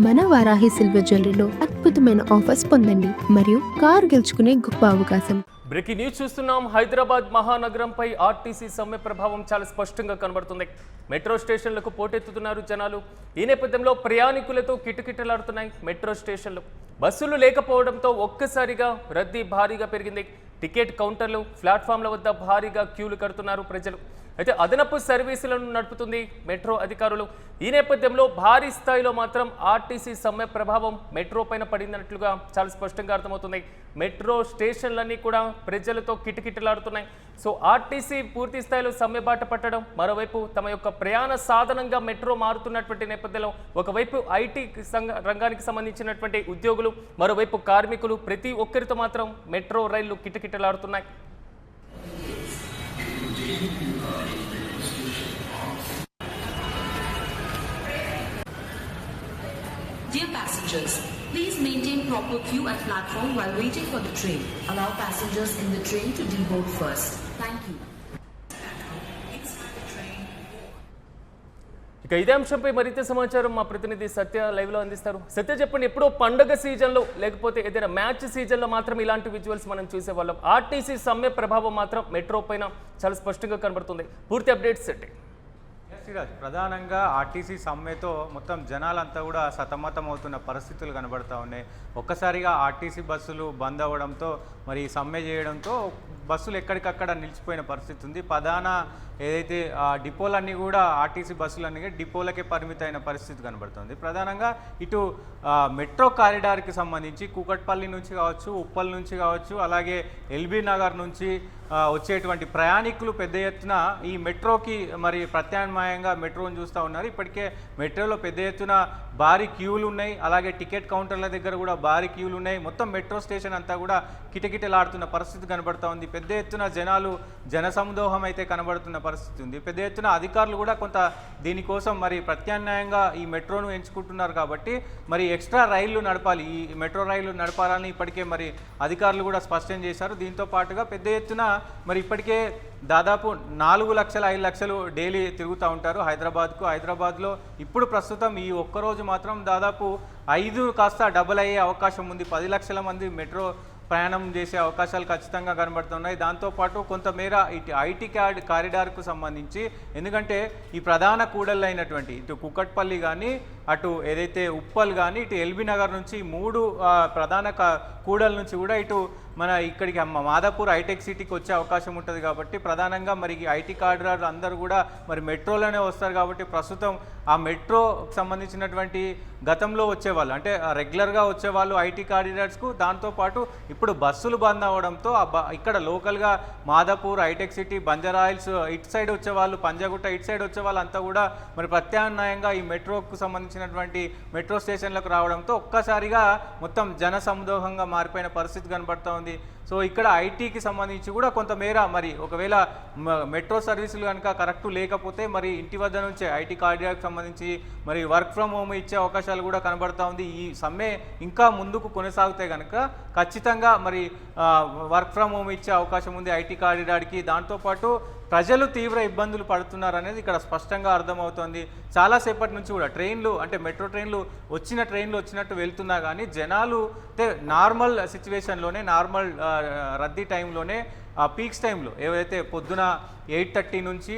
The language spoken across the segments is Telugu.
మన వారాహి సిల్వర్ జ్యువెలరీలో అద్భుతమైన ఆఫర్స్ పొందండి మరియు కార్ గెలుచుకునే గొప్ప అవకాశం. బ్రేకింగ్ న్యూస్ చూస్తున్నాం. హైదరాబాద్ మహానగరంపై ఆర్టీసీ సమ్మె ప్రభావం చాలా స్పష్టంగా కనబడుతుంది. మెట్రో స్టేషన్లకు పోటెత్తుతున్నారు జనాలు. ఈ నేపథ్యంలో ప్రయాణికులతో కిటకిటలాడుతున్నాయి మెట్రో స్టేషన్లు. బస్సులు లేకపోవడంతో ఒక్కసారిగా రద్దీ భారీగా పెరిగింది. టికెట్ కౌంటర్లు, ప్లాట్ఫామ్ల వద్ద భారీగా క్యూలు కడుతున్నారు ప్రజలు. అయితే అదనపు సర్వీసులను నడుపుతుంది మెట్రో అధికారులు. ఈ నేపథ్యంలో భారీ స్థాయిలో మాత్రం ఆర్టీసీ సమ్మె ప్రభావం మెట్రో పైన పడినట్లుగా చాలా స్పష్టంగా అర్థమవుతుంది. మెట్రో స్టేషన్లన్నీ కూడా ప్రజలతో కిటకిటలాడుతున్నాయి. సో ఆర్టీసీ పూర్తి స్థాయిలో సమ్మె బాట పట్టడం, మరోవైపు తమ యొక్క ప్రయాణ సాధనంగా మెట్రో మారుతున్నటువంటి నేపథ్యంలో ఒకవైపు ఐటీ రంగానికి సంబంధించినటువంటి ఉద్యోగులు, మరోవైపు కార్మికులు, ప్రతి ఒక్కరితో మాత్రం మెట్రో రైళ్లు కిటకిటలాడుతున్నాయి. Dear passengers, please maintain proper queue at platform while waiting for the train. Allow passengers in the train to deboard first. Thank you. ఇక ఇదే అంశంపై మరింత సమాచారం మా ప్రతినిధి సత్య లైవ్లో అందిస్తారు. సత్య, చెప్పండి, ఎప్పుడో పండుగ సీజన్లో లేకపోతే ఏదైనా మ్యాచ్ సీజన్లో మాత్రం ఇలాంటి విజువల్స్ మనం చూసేవాళ్ళం. ఆర్టీసీ సమ్మె ప్రభావం మాత్రం మెట్రో పైన చాలా స్పష్టంగా కనబడుతుంది. పూర్తి అప్డేట్స్ ఏంటి? ప్రధానంగా ఆర్టీసీ సమ్మెతో మొత్తం జనాలంతా కూడా సతమతం అవుతున్న పరిస్థితులు కనబడతా ఉన్నాయి. ఒక్కసారిగా ఆర్టీసీ బస్సులు బంద్ అవ్వడంతో, మరి సమ్మె చేయడంతో బస్సులు ఎక్కడికక్కడ నిలిచిపోయిన పరిస్థితి ఉంది. ప్రధాన ఏదైతే డిపోలన్నీ కూడా ఆర్టీసీ బస్సులన్నీ డిపోలకే పరిమితమైన పరిస్థితి కనబడుతుంది. ప్రధానంగా ఇటు మెట్రో కారిడార్కి సంబంధించి కూకట్పల్లి నుంచి కావచ్చు, ఉప్పల్ నుంచి కావచ్చు, అలాగే ఎల్బీ నగర్ నుంచి వచ్చేటువంటి ప్రయాణికులు పెద్ద ఎత్తున ఈ మెట్రోకి మరి ప్రత్యామ్నాయంగా మెట్రోని చూస్తూ ఉన్నారు. ఇప్పటికే మెట్రోలో పెద్ద ఎత్తున భారీ క్యూలు ఉన్నాయి. అలాగే టికెట్ కౌంటర్ల దగ్గర కూడా భారీ క్యూలు ఉన్నాయి. మొత్తం మెట్రో స్టేషన్ అంతా కూడా కిటకిటలాడుతున్న పరిస్థితి కనబడుతూ ఉంది. పెద్ద ఎత్తున జనసమూహం అయితే కనబడుతున్న పరిస్థితి ఉంది. పెద్ద ఎత్తున అధికారులు కూడా కొంత దీనికోసం మరి ప్రత్యామ్నాయంగా ఈ మెట్రోను ఎంచుకుంటున్నారు. కాబట్టి మరి ఎక్స్ట్రా రైళ్లు నడపాలి, ఈ మెట్రో రైళ్లు నడపాలని ఇప్పటికే మరి అధికారులు కూడా స్పష్టం చేశారు. దీంతో పాటుగా పెద్ద ఎత్తున మరి ఇప్పటికే దాదాపు 4 లక్షలు 5 లక్షలు డైలీ తిరుగుతూ ఉంటారు హైదరాబాద్కు. హైదరాబాద్లో ఇప్పుడు ప్రస్తుతం ఈ ఒక్కరోజు మాత్రం దాదాపు 5 కాస్త డబుల్ అయ్యే అవకాశం ఉంది. 10 లక్షల మంది మెట్రో ప్రయాణం చేసే అవకాశాలు ఖచ్చితంగా కనబడుతున్నాయి. దాంతోపాటు కొంతమేర ఇటు ఐటీ కారిడార్కు సంబంధించి, ఎందుకంటే ఈ ప్రధాన కూడళ్ళు అయినటువంటి ఇటు కుకట్పల్లి కానీ, అటు ఏదైతే ఉప్పల్ కానీ, ఇటు ఎల్బీ నగర్ నుంచి 3 ప్రధాన కూడళ్ళ నుంచి కూడా ఇటు మన ఇక్కడికి మాదాపూర్ హైటెక్ సిటీకి వచ్చే అవకాశం ఉంటుంది. కాబట్టి ప్రధానంగా మరి ఐటీ కారిడార్లు అందరూ కూడా మరి మెట్రోలోనే వస్తారు. కాబట్టి ప్రస్తుతం ఆ మెట్రోకి సంబంధించినటువంటి గతంలో వచ్చేవాళ్ళు, అంటే రెగ్యులర్గా వచ్చేవాళ్ళు ఐటీ కారిడార్స్కు, దాంతోపాటు ఇప్పుడు బస్సులు బంద్ అవ్వడంతో ఇక్కడ లోకల్గా మాదాపూర్ హైటెక్ సిటీ, బంజారాయిల్స్ ఇటు సైడ్ వచ్చేవాళ్ళు, పంజాగుట్ట ఇటు సైడ్ వచ్చేవాళ్ళు అంతా కూడా మరి ప్రత్యామ్నాయంగా ఈ మెట్రోకు సంబంధించినటువంటి మెట్రో స్టేషన్లకు రావడంతో ఒక్కసారిగా మొత్తం జనసమూహంగా మారిపోయిన పరిస్థితి కనబడుతూ ఉంది. సో ఇక్కడ ఐటీకి సంబంధించి కూడా కొంతమేర మరి ఒకవేళ మెట్రో సర్వీసులు కనుక కరెక్ట్ లేకపోతే మరి ఇంటి వద్ద నుంచే ఐటీ కారిడార్కి సంబంధించి మరి వర్క్ ఫ్రమ్ హోమ్ ఇచ్చే అవకాశాలు కూడా కనబడుతూ ఉంది. ఈ సమ్మె ఇంకా ముందుకు కొనసాగితే కనుక ఖచ్చితంగా మరి వర్క్ ఫ్రమ్ హోమ్ ఇచ్చే అవకాశం ఉంది ఐటీ కారిడార్కి. దాంతోపాటు ప్రజలు తీవ్ర ఇబ్బందులు పడుతున్నారు అనేది ఇక్కడ స్పష్టంగా అర్థమవుతోంది. చాలాసేపటి నుంచి కూడా ట్రైన్లు, అంటే మెట్రో ట్రైన్లు వచ్చినట్టు వెళ్తున్నా కానీ జనాలు అంటే నార్మల్ సిచ్యువేషన్లోనే, నార్మల్ రద్దీ టైంలోనే, పీక్స్ టైంలో ఏవైతే పొద్దున 8:30 నుంచి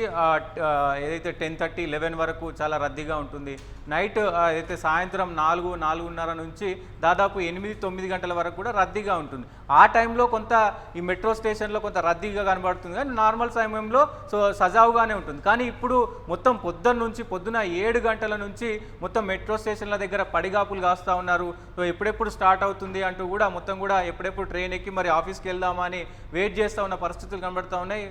ఏదైతే 10:30, 11 వరకు చాలా రద్దీగా ఉంటుంది. నైట్ ఏదైతే సాయంత్రం 4-4:30 నుంచి దాదాపు 8-9 గంటల వరకు కూడా రద్దీగా ఉంటుంది. ఆ టైంలో కొంత ఈ మెట్రో స్టేషన్లో కొంత రద్దీగా కనబడుతుంది, కానీ నార్మల్ సమయంలో సో సజావుగానే ఉంటుంది. కానీ ఇప్పుడు మొత్తం పొద్దున 7 గంటల నుంచి మొత్తం మెట్రో స్టేషన్ల దగ్గర పడిగాపులు కాస్తూ ఉన్నారు. సో ఎప్పుడెప్పుడు స్టార్ట్ అవుతుంది అంటూ కూడా మొత్తం కూడా ఎప్పుడెప్పుడు ట్రైన్ ఎక్కి మరి ఆఫీస్కి వెళ్దామా అని వెయిట్ చేస్తూ ఉన్న పరిస్థితులు కనబడుతూ ఉన్నాయి.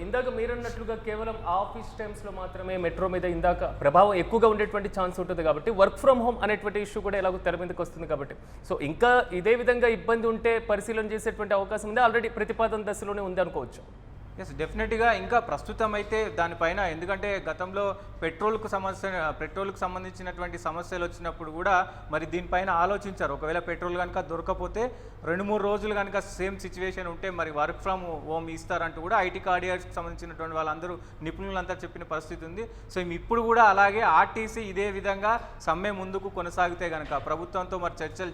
ఇందాక మీరు అన్నట్లుగా కేవలం ఆఫీస్ టైమ్స్ లో మాత్రమే మెట్రో మీద ఇందాక ప్రభావం ఎక్కువగా ఉండేటువంటి ఛాన్స్ ఉంటుంది. కాబట్టి వర్క్ ఫ్రమ్ హోమ్ అనేటువంటి ఇష్యూ కూడా ఎలాగో తెర మీదకి వస్తుంది. కాబట్టి సో ఇంకా ఇదే విధంగా ఇబ్బంది ఉంటే పరిశీలన చేసేటువంటి అవకాశం ఉంది. ఆల్రెడీ ప్రతిపాదన దశలోనే ఉంది అనుకోవచ్చు. ఎస్ డెఫినెట్గా ఇంకా ప్రస్తుతం అయితే దానిపైన ఎందుకంటే గతంలో పెట్రోల్కు సంబంధించినటువంటి సమస్యలు వచ్చినప్పుడు కూడా మరి దీనిపైన ఆలోచించారు. ఒకవేళ పెట్రోల్ కనుక దొరకపోతే 2-3 రోజులు కనుక సేమ్ సిచ్యువేషన్ ఉంటే మరి వర్క్ ఫ్రమ్ హోమ్ ఇస్తారంటూ కూడా ఐటీ కార్డియర్స్కి సంబంధించినటువంటి వాళ్ళందరూ నిపుణులంతా చెప్పిన పరిస్థితి ఉంది. సో ఇప్పుడు కూడా అలాగే ఆర్టీసీ ఇదే విధంగా సమ్మె ముందుకు కొనసాగితే కనుక ప్రభుత్వంతో మరి చర్చలు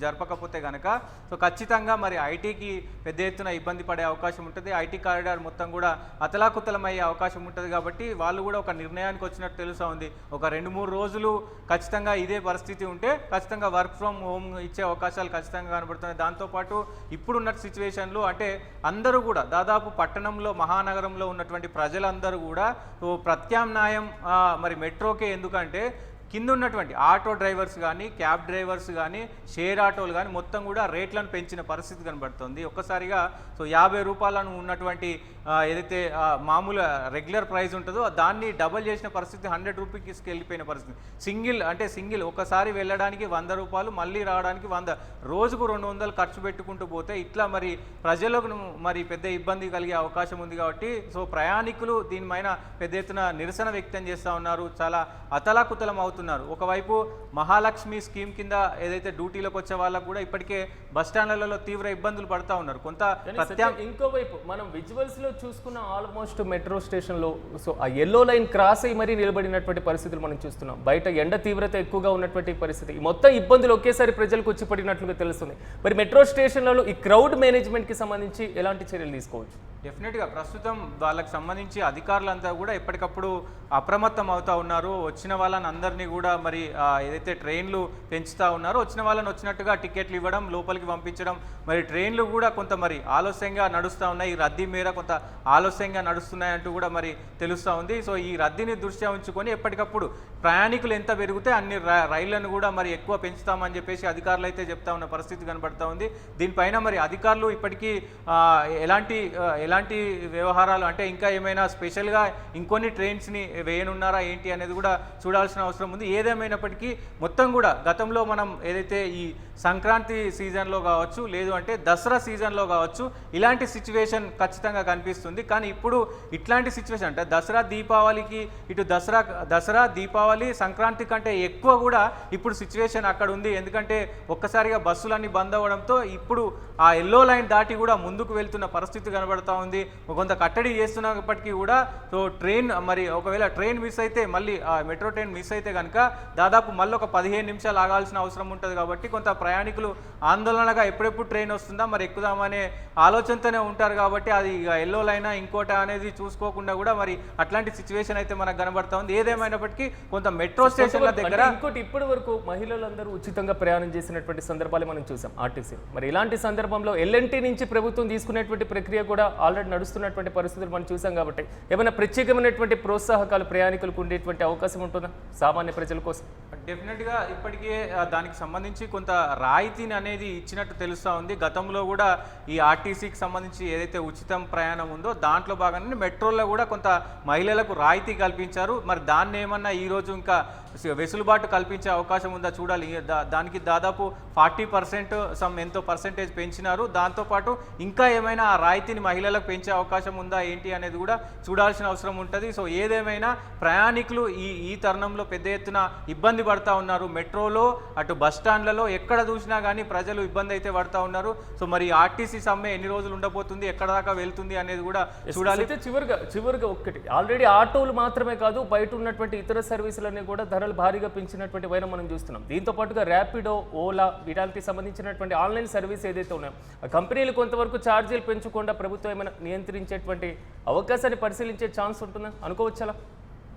జరపకపోతే కనుక సో ఖచ్చితంగా మరి ఐటీకి పెద్ద ఎత్తున ఇబ్బంది పడే అవకాశం ఉంటుంది. ఐటీ కారిడార్ మొత్తం కూడా అతలాకుతలమయ్యే అవకాశం ఉంటుంది. కాబట్టి వాళ్ళు కూడా ఒక నిర్ణయానికి వచ్చినట్టు తెలుసా ఉంది. ఒక 2-3 రోజులు ఖచ్చితంగా ఇదే పరిస్థితి ఉంటే ఖచ్చితంగా వర్క్ ఫ్రమ్ హోమ్ ఇచ్చే అవకాశాలు ఖచ్చితంగా కనబడుతున్నాయి. దాంతోపాటు ఇప్పుడున్న సిచ్యువేషన్లు అంటే అందరూ కూడా దాదాపు పట్టణంలో మహానగరంలో ఉన్నటువంటి ప్రజలందరూ కూడా ప్రత్యామ్నాయం మరి మెట్రోకే. ఎందుకంటే కింద ఉన్నటువంటి ఆటో డ్రైవర్స్ కానీ క్యాబ్ డ్రైవర్స్ కానీ షేర్ ఆటోలు కానీ మొత్తం కూడా రేట్లను పెంచిన పరిస్థితి కనబడుతుంది. ఒక్కసారిగా సో 50 రూపాయలను ఉన్నటువంటి ఏదైతే మామూలు రెగ్యులర్ ప్రైస్ ఉంటుందో దాన్ని డబల్ చేసిన పరిస్థితి 100 రూపీస్కి వెళ్ళిపోయిన పరిస్థితి. సింగిల్ ఒకసారి వెళ్ళడానికి 100 రూపాయలు, మళ్ళీ రావడానికి 100, రోజుకు 200 ఖర్చు పెట్టుకుంటూ పోతే ఇట్లా మరి ప్రజలకు మరి పెద్ద ఇబ్బంది కలిగే అవకాశం ఉంది. కాబట్టి సో ప్రయాణికులు దీనిపైన పెద్ద ఎత్తున నిరసన వ్యక్తం చేస్తూ ఉన్నారు. చాలా అతలాకుతలం అవుతున్నారు. ఒకవైపు మహాలక్ష్మి స్కీమ్ కింద ఏదైతే డ్యూటీలోకి వచ్చే వాళ్ళకు కూడా ఇప్పటికే బస్టాండ్లలో తీవ్ర ఇబ్బందులు పడతా ఉన్నారు. ఇంకోవైపు మనం విజువల్స్ లో చూసుకున్న ఆల్మోస్ట్ మెట్రో స్టేషన్ లో సో ఆ ఎల్లో లైన్ క్రాస్ అయ్యి మరీ నిలబడినటువంటి పరిస్థితులు మనం చూస్తున్నాం. బయట ఎండ తీవ్రత ఎక్కువగా ఉన్నటువంటి పరిస్థితి, మొత్తం ఇబ్బందులు ఒకేసారి ప్రజలకు వచ్చి పడినట్లుగా తెలుస్తుంది. మరి మెట్రో స్టేషన్లలో ఈ క్రౌడ్ మేనేజ్మెంట్ కి సంబంధించి ఎలాంటి చర్యలు తీసుకోవచ్చు? డెఫినెట్గా ప్రస్తుతం వాళ్ళకి సంబంధించి అధికారులంతా కూడా ఎప్పటికప్పుడు అప్రమత్తం అవుతూ ఉన్నారు. వచ్చిన వాళ్ళని అందరినీ కూడా మరి ఏదైతే ట్రైన్లు పెంచుతూ ఉన్నారో వచ్చిన వాళ్ళని వచ్చినట్టుగా టికెట్లు ఇవ్వడం, లోపలికి పంపించడం, మరి ట్రైన్లు కూడా కొంత మరి ఆలస్యంగా నడుస్తూ ఉన్నాయి. ఈ రద్దీ మేర కొంత ఆలస్యంగా నడుస్తున్నాయంటూ కూడా మరి తెలుస్తూ ఉంది. సో ఈ రద్దీని దృష్ట్యా ఉంచుకొని ఎప్పటికప్పుడు ప్రయాణికులు ఎంత పెరిగితే అన్ని రైళ్లను కూడా మరి ఎక్కువ పెంచుతామని చెప్పేసి అధికారులు అయితే చెప్తా ఉన్న పరిస్థితి కనబడతా ఉంది. దీనిపైన మరి అధికారులు ఇప్పటికీ ఎలాంటి వ్యవహారాలు అంటే ఇంకా ఏమైనా స్పెషల్గా ఇంకొన్ని ట్రైన్స్ని వేయనున్నారా ఏంటి అనేది కూడా చూడాల్సిన అవసరం ఉంది. ఏదేమైనప్పటికీ మొత్తం కూడా గతంలో మనం ఏదైతే ఈ సంక్రాంతి సీజన్లో కావచ్చు, లేదు అంటే దసరా సీజన్లో కావచ్చు, ఇలాంటి సిచ్యువేషన్ ఖచ్చితంగా కనిపిస్తుంది. కానీ ఇప్పుడు ఇట్లాంటి సిచ్యువేషన్ అంటే దీపావళికి ఇటు దసరా దీపావళి సంక్రాంతి కంటే ఎక్కువ కూడా ఇప్పుడు సిచ్యువేషన్ అక్కడ ఉంది. ఎందుకంటే ఒక్కసారిగా బస్సులన్నీ బంద్ అవ్వడంతో ఇప్పుడు ఆ ఎల్లో లైన్ దాటి కూడా ముందుకు వెళ్తున్న పరిస్థితి కనబడతా ఉంది. కొంత కట్టడి చేస్తున్నప్పటికీ కూడా సో ట్రైన్ మరి ఒకవేళ ట్రైన్ మిస్ అయితే మళ్ళీ మెట్రో ట్రైన్ మిస్ అయితే కనుక దాదాపు మళ్ళీ ఒక 15 నిమిషాలు ఆగాల్సిన అవసరం ఉంటుంది. కాబట్టి కొంత ప్రయాణికులు ఆందోళనగా ఎప్పుడెప్పుడు ట్రైన్ వస్తుందా మరి ఎక్కుదామనే ఆలోచనతోనే ఉంటారు. కాబట్టి అది ఎల్లో లైనా ఇంకోట అనేది చూసుకోకుండా కూడా మరి అట్లాంటి సిచ్యువేషన్ అయితే మనకు కనబడతా ఉంది. ఏదేమైనప్పటికీ కొంత మెట్రో స్టేషన్ల దగ్గర ఇంకోటి ఇప్పటి వరకు మహిళలందరూ ఉచితంగా ప్రయాణం చేసినటువంటి సందర్భాలు మనం చూసాం ఆర్టీసీ. మరి ఇలాంటి సందర్భంలో ఎల్ఎన్టీ నుంచి ప్రభుత్వం తీసుకునేటువంటి ప్రక్రియ కూడా ఆల్రెడీ నడుస్తున్నటువంటి పరిస్థితులు మనం చూసాం. కాబట్టి ఏమైనా ప్రత్యేకమైనటువంటి ప్రోత్సాహకాలు ప్రయాణికులకు ఉండేటువంటి అవకాశం ఉంటుందా సామాన్య ప్రజల కోసం? డెఫినెట్గా ఇప్పటికే దానికి సంబంధించి కొంత రాయితీని అనేది ఇచ్చినట్టు తెలుస్తూ ఉంది. గతంలో కూడా ఈ ఆర్టీసీకి సంబంధించి ఏదైతే ఉచితం ప్రయాణం ఉందో దాంట్లో భాగంగానే మెట్రోల్లో కూడా కొంత మహిళలకు రాయితీ కల్పించారు. మరి దాన్ని ఏమన్నా ఈరోజు ఇంకా వెసులుబాటు కల్పించే అవకాశం ఉందా చూడాలి. దానికి దాదాపు 40% ఎంతో పర్సెంటేజ్ పెంచినారు. దాంతోపాటు ఇంకా ఏమైనా ఆ రాయితీని మహిళలకు పెంచే అవకాశం ఉందా ఏంటి అనేది కూడా చూడాల్సిన అవసరం ఉంటుంది. సో ఏదేమైనా ప్రయాణికులు ఈ తరుణంలో పెద్ద ఎత్తున ఇబ్బంది పడతా ఉన్నారు. మెట్రోలో అటు బస్టాండ్లలో ఎక్కడ చూసినా కానీ ప్రజలు ఇబ్బంది అయితే పడతా ఉన్నారు. సో మరి ఆర్టీసీ సమ్మె ఎన్ని రోజులు ఉండబోతుంది, ఎక్కడ దాకా వెళ్తుంది అనేది కూడా చూడాలి. చివరిగా ఒక్కటి, ఆల్రెడీ ఆటోలు మాత్రమే కాదు బయట ఉన్నటువంటి ఇతర సర్వీసులన్నీ కూడా ధరలు భారీగా పెంచినటువంటి వైరం మనం చూస్తున్నాం. దీంతో పాటుగా ర్యాపిడో, ఓలా వీటికి సంబంధించినటువంటి ఆన్లైన్ సర్వీస్ ఏదైతే ఉన్నాయో ఆ కంపెనీలు కొంతవరకు ఛార్జీలు పెంచకుండా ప్రభుత్వం ఏమైనా నియంత్రించేటువంటి అవకాశాన్ని పరిశీలించే ఛాన్స్ ఉంటుందా అనుకోవచ్చా?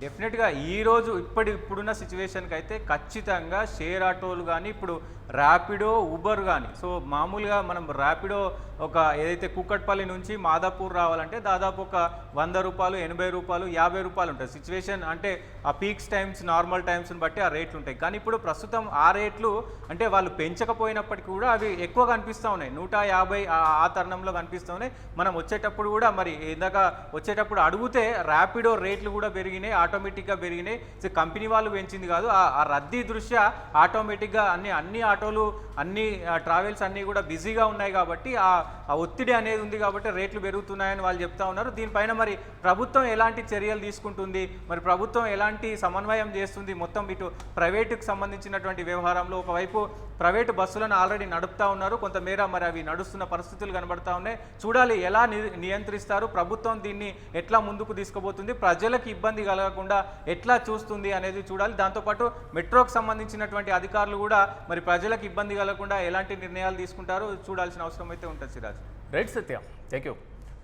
డెఫినెట్గా ఈరోజు ఇప్పుడున్న సిచ్యువేషన్కి అయితే ఖచ్చితంగా షేర్ ఆటోలు కానీ ఇప్పుడు ర్యాపిడో, ఊబర్ కానీ సో మామూలుగా మనం ర్యాపిడో ఒక ఏదైతే కూకట్పల్లి నుంచి మాదాపూర్ రావాలంటే దాదాపు ఒక 100 రూపాయలు, 80 రూపాయలు, 50 రూపాయలు ఉంటుంది. సిచ్యువేషన్ అంటే ఆ పీక్స్ టైమ్స్, నార్మల్ టైమ్స్ని బట్టి ఆ రేట్లు ఉంటాయి. కానీ ఇప్పుడు ప్రస్తుతం ఆ రేట్లు అంటే వాళ్ళు పెంచకపోయినప్పటికీ కూడా అవి ఎక్కువ కనిపిస్తూ ఉన్నాయి. 150 ఆ తరుణంలో కనిపిస్తూ ఉన్నాయి. మనం వచ్చేటప్పుడు కూడా మరి ఇందాక వచ్చేటప్పుడు అడిగితే ర్యాపిడో రేట్లు కూడా పెరిగినాయి, ఆటోమేటిక్గా పెరిగినాయి. సో కంపెనీ వాళ్ళు పెంచింది కాదు, ఆ రద్దీ దృష్ట్యా ఆటోమేటిక్గా అన్ని ఆటోలు అన్ని ట్రావెల్స్ అన్నీ కూడా బిజీగా ఉన్నాయి కాబట్టి ఆ ఒత్తిడి అనేది ఉంది కాబట్టి రేట్లు పెరుగుతున్నాయని వాళ్ళు చెప్తా ఉన్నారు. దీనిపైన మరి ప్రభుత్వం ఎలాంటి చర్యలు తీసుకుంటుంది, మరి ప్రభుత్వం ఎలాంటి సమన్వయం చేస్తుంది మొత్తం ఇటు ప్రైవేటుకు సంబంధించినటువంటి వ్యవహారంలో? ఒకవైపు ప్రైవేటు బస్సులను ఆల్రెడీ నడుపుతా ఉన్నారు, కొంతమేర మరి అవి నడుస్తున్న పరిస్థితులు కనబడతా ఉన్నాయి. చూడాలి ఎలా నియంత్రిస్తారు, ప్రభుత్వం దీన్ని ఎట్లా ముందుకు తీసుకుపోతుంది, ప్రజలకు ఇబ్బంది కలగకుండా ఎట్లా చూస్తుంది అనేది చూడాలి. దాంతోపాటు మెట్రోకి సంబంధించినటువంటి అధికారులు కూడా మరి ప్రజలకు ఇబ్బంది కలగకుండా ఎలాంటి నిర్ణయాలు తీసుకుంటారో చూడాల్సిన అవసరం అయితే ఉంటుంది. Siraj. Right Satya, thank you.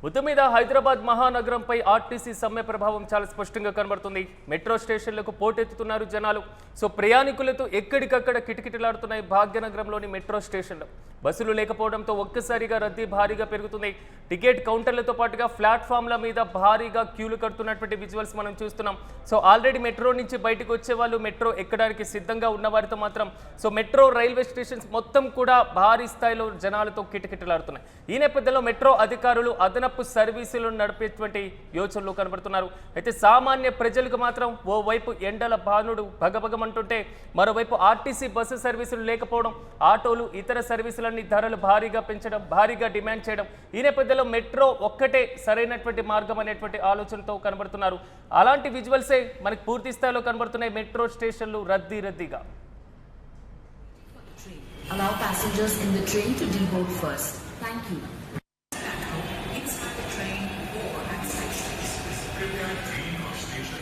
మొత్తం మీద హైదరాబాద్ మహానగరంపై ఆర్టీసీ సమ్మె ప్రభావం చాలా స్పష్టంగా కనబడుతుంది. మెట్రో స్టేషన్లకు పోటెత్తుతున్నారు జనాలు. సో ప్రయాణికులతో ఎక్కడికక్కడ కిటకిటలాడుతున్నాయి భాగ్యనగరంలోని మెట్రో స్టేషన్లు. బస్సులు లేకపోవడంతో ఒక్కసారిగా రద్దీ భారీగా పెరుగుతుంది. టికెట్ కౌంటర్లతో పాటుగా ప్లాట్ఫామ్ల మీద భారీగా క్యూలు కడుతున్నటువంటి విజువల్స్ మనం చూస్తున్నాం. సో ఆల్రెడీ మెట్రో నుంచి బయటకు వచ్చే వాళ్ళు మెట్రో ఎక్కడానికి సిద్ధంగా ఉన్న వారితో మాత్రం సో మెట్రో రైల్వే స్టేషన్స్ మొత్తం కూడా భారీ స్థాయిలో జనాలతో కిటకిటలాడుతున్నాయి. ఈ నేపథ్యంలో మెట్రో అధికారులు అదనపు సర్వీసులను నడిపేటువంటి యోచనలు కనబడుతున్నారు. అయితే సామాన్య ప్రజలకు మాత్రం ఓవైపు ఎండల బాణుడు భగభగమంటుంటే మరోవైపు ఆర్టీసీ బస్సు సర్వీసులు లేకపోవడం, ఆటోలు ఇతర సర్వీసులన్నీ ధరలు భారీగా పెంచడం, భారీగా డిమాండ్ చేయడం, ఈ నేపథ్యంలో మెట్రో ఒక్కటే సరైనటువంటి మార్గం అనేటువంటి ఆలోచనతో కనబడుతున్నారు. అలాంటి విజువల్సే మనకు పూర్తి స్థాయిలో కనబడుతున్నాయి. మెట్రో స్టేషన్లు రద్దీగా. Allow passengers in the train to deboard first. Thank you. Inside the train or at stations, prepare train or station